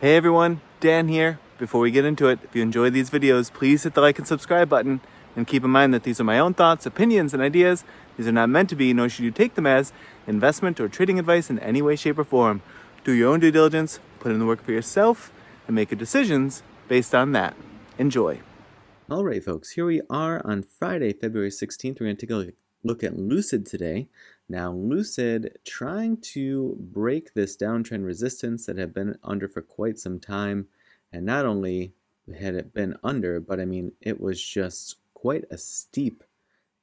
Hey everyone, Dan here. Before we get into it, if you enjoy these videos, please hit the like and subscribe button. And keep in mind that these are my own thoughts, opinions, and ideas. These are not meant to be, nor should you take them as investment or trading advice in any way, shape, or form. Do your own due diligence, put in the work for yourself, and make your decisions based on that. Enjoy. All right, folks, here we are on Friday, February 16th. We're going to take a look at Lucid today. Now, Lucid trying to break this downtrend resistance that had been under for quite some time. And not only had it been under, but I mean, it was just quite a steep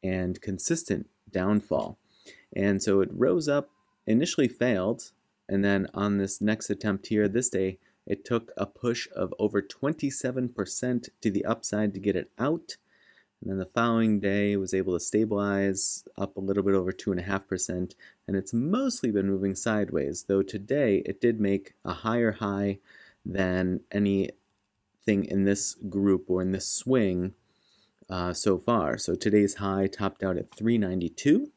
and consistent downfall. And so it rose up, initially failed, and then on this next attempt here this day, it took a push of over 27% to the upside to get it out. And then the following day was able to stabilize up a little bit over 2.5%. And it's mostly been moving sideways, though today it did make a higher high than anything in this group or in this swing so far. So today's high topped out at 392.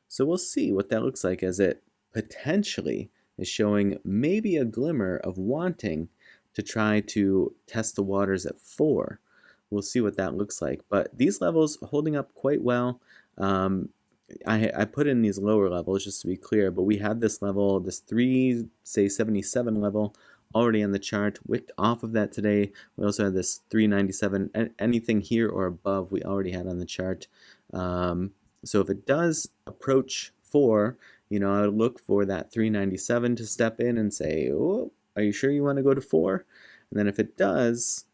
So we'll see what that looks like as it potentially is showing maybe a glimmer of wanting to try to test the waters at 4. We'll see what that looks like. But these levels holding up quite well. I put in these lower levels just to be clear, but we had this level, this 377 level already on the chart, wicked off of that today. We also had this 397, anything here or above we already had on the chart. So if it does approach 4, I would look for that 397 to step in and say, oh, are you sure you want to go to 4? And then if it does,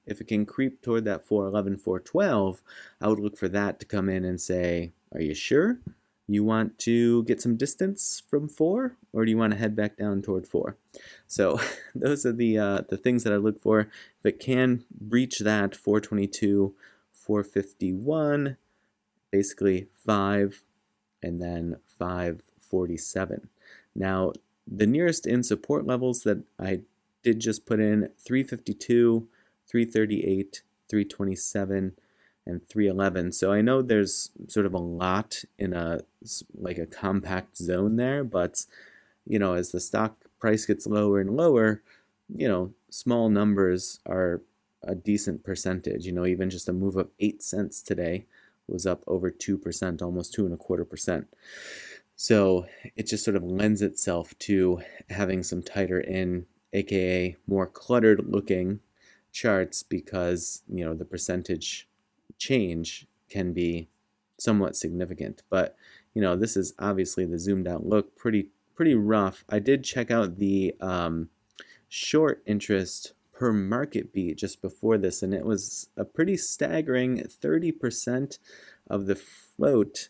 if it can creep toward that 411, 412, I would look for that to come in and say, are you sure you want to get some distance from 4, or do you want to head back down toward 4? So those are the things that I look for. If it can breach that 422, 451, basically 5, and then 547. Now, the nearest in support levels that I did just put in 352, 338, 327, and 311. So I know there's sort of a lot in a compact zone there, but as the stock price gets lower and lower, small numbers are a decent percentage. Even just a move of 8 cents today was up over 2%, almost 2.25%. So it just sort of lends itself to having some tighter in, aka more cluttered looking charts, because the percentage change can be somewhat significant. But this is obviously the zoomed out look, pretty rough. I did check out the short interest per market beat just before this, and it was a pretty staggering 30% of the float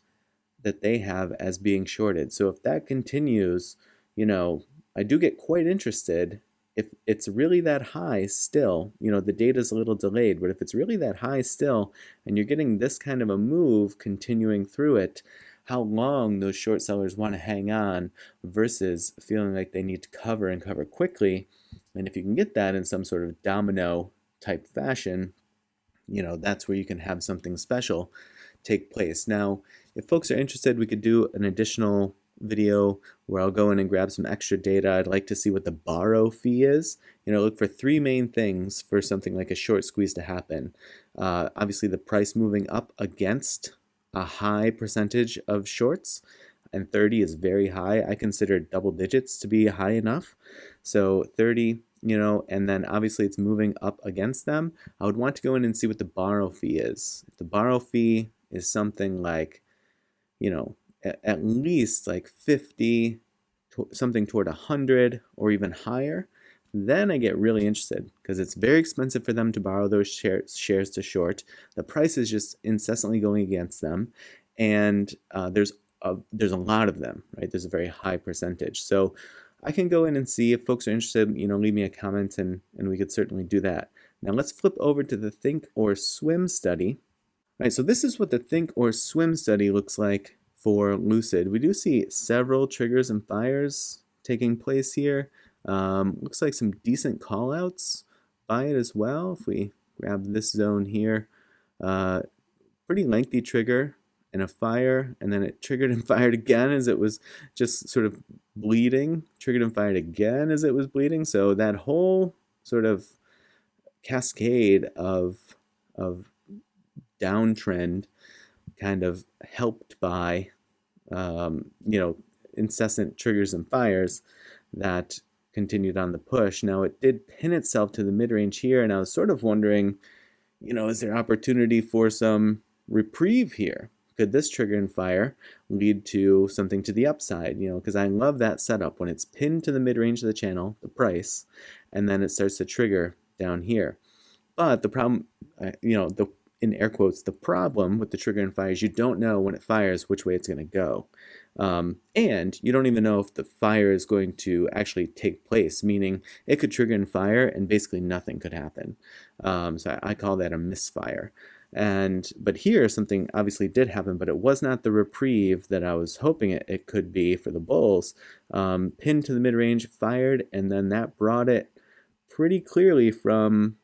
that they have as being shorted. So if that continues, I do get quite interested. If it's really that high still, the data's a little delayed, but if it's really that high still, and you're getting this kind of a move continuing through it, how long those short sellers want to hang on versus feeling like they need to cover and cover quickly. And if you can get that in some sort of domino type fashion, that's where you can have something special take place. Now, if folks are interested, we could do an additional video where I'll go in and grab some extra data. I'd like to see what the borrow fee is. Look for 3 main things for something like a short squeeze to happen. Obviously, the price moving up against a high percentage of shorts, and 30 is very high. I consider double digits to be high enough. So 30, and then obviously it's moving up against them. I would want to go in and see what the borrow fee is. If the borrow fee is something like, at least like 50, something toward 100 or even higher, then I get really interested, because it's very expensive for them to borrow those shares to short. The price is just incessantly going against them, and there's a lot of them, right? There's a very high percentage. So I can go in and see if folks are interested, leave me a comment, and we could certainly do that. Now let's flip over to the Think or Swim study. All right, so this is what the Think or Swim study looks like for Lucid. We do see several triggers and fires taking place here. Looks like some decent callouts by it as well. If we grab this zone here, pretty lengthy trigger, and a fire, and then it triggered and fired again as it was just sort of bleeding, triggered and fired again as it was bleeding. So that whole sort of cascade of downtrend, kind of helped by incessant triggers and fires that continued on the push. Now it did pin itself to the mid-range here, and I was sort of wondering, is there opportunity for some reprieve here? Could this trigger and fire lead to something to the upside? Because I love that setup when it's pinned to the mid-range of the channel, the price, and then it starts to trigger down here. But the problem, in air quotes, the problem with the trigger and fire is you don't know when it fires which way it's going to go. And you don't even know if the fire is going to actually take place, meaning it could trigger and fire and basically nothing could happen. So I call that a misfire. But here something obviously did happen, but it was not the reprieve that I was hoping it could be for the bulls. Pinned to the mid-range, fired, and then that brought it pretty clearly from,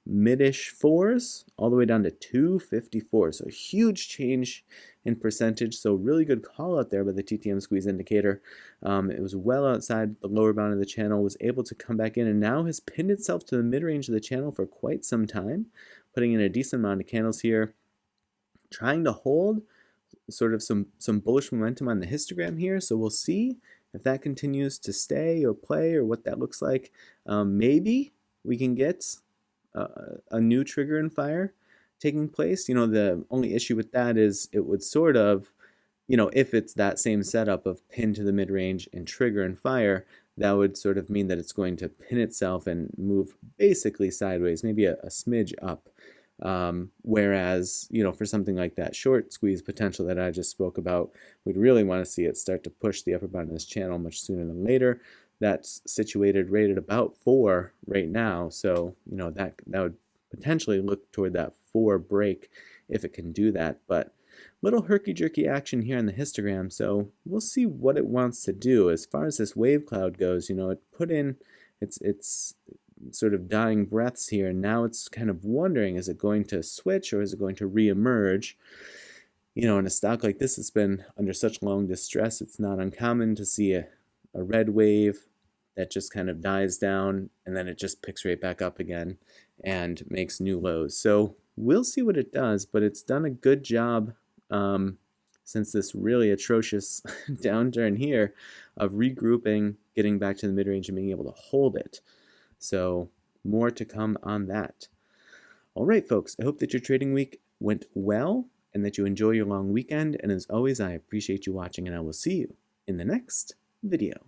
mid-ish fours all the way down to 254. So a huge change in percentage. So really good call out there by the TTM squeeze indicator. It was well outside the lower bound of the channel, was able to come back in, and now has pinned itself to the mid-range of the channel for quite some time, putting in a decent amount of candles here, trying to hold sort of some bullish momentum on the histogram here. So we'll see if that continues to stay or play or what that looks like. Maybe we can get a new trigger and fire taking place. The only issue with that is it would sort of, if it's that same setup of pin to the mid-range and trigger and fire, that would sort of mean that it's going to pin itself and move basically sideways, maybe a smidge up. Whereas, for something like that short squeeze potential that I just spoke about, we'd really want to see it start to push the upper bound of this channel much sooner than later. That's situated right at about 4 right now. So, that would potentially look toward that 4 break if it can do that. But little herky-jerky action here on the histogram. So we'll see what it wants to do. As far as this wave cloud goes, it put in its sort of dying breaths here. And now it's kind of wondering, is it going to switch or is it going to reemerge? In a stock like this, it's been under such long distress, it's not uncommon to see a red wave that just kind of dies down and then it just picks right back up again and makes new lows. So we'll see what it does, but it's done a good job since this really atrocious downturn here of regrouping, getting back to the mid-range and being able to hold it. So more to come on that. All right, folks, I hope that your trading week went well and that you enjoy your long weekend. And as always, I appreciate you watching, and I will see you in the next video.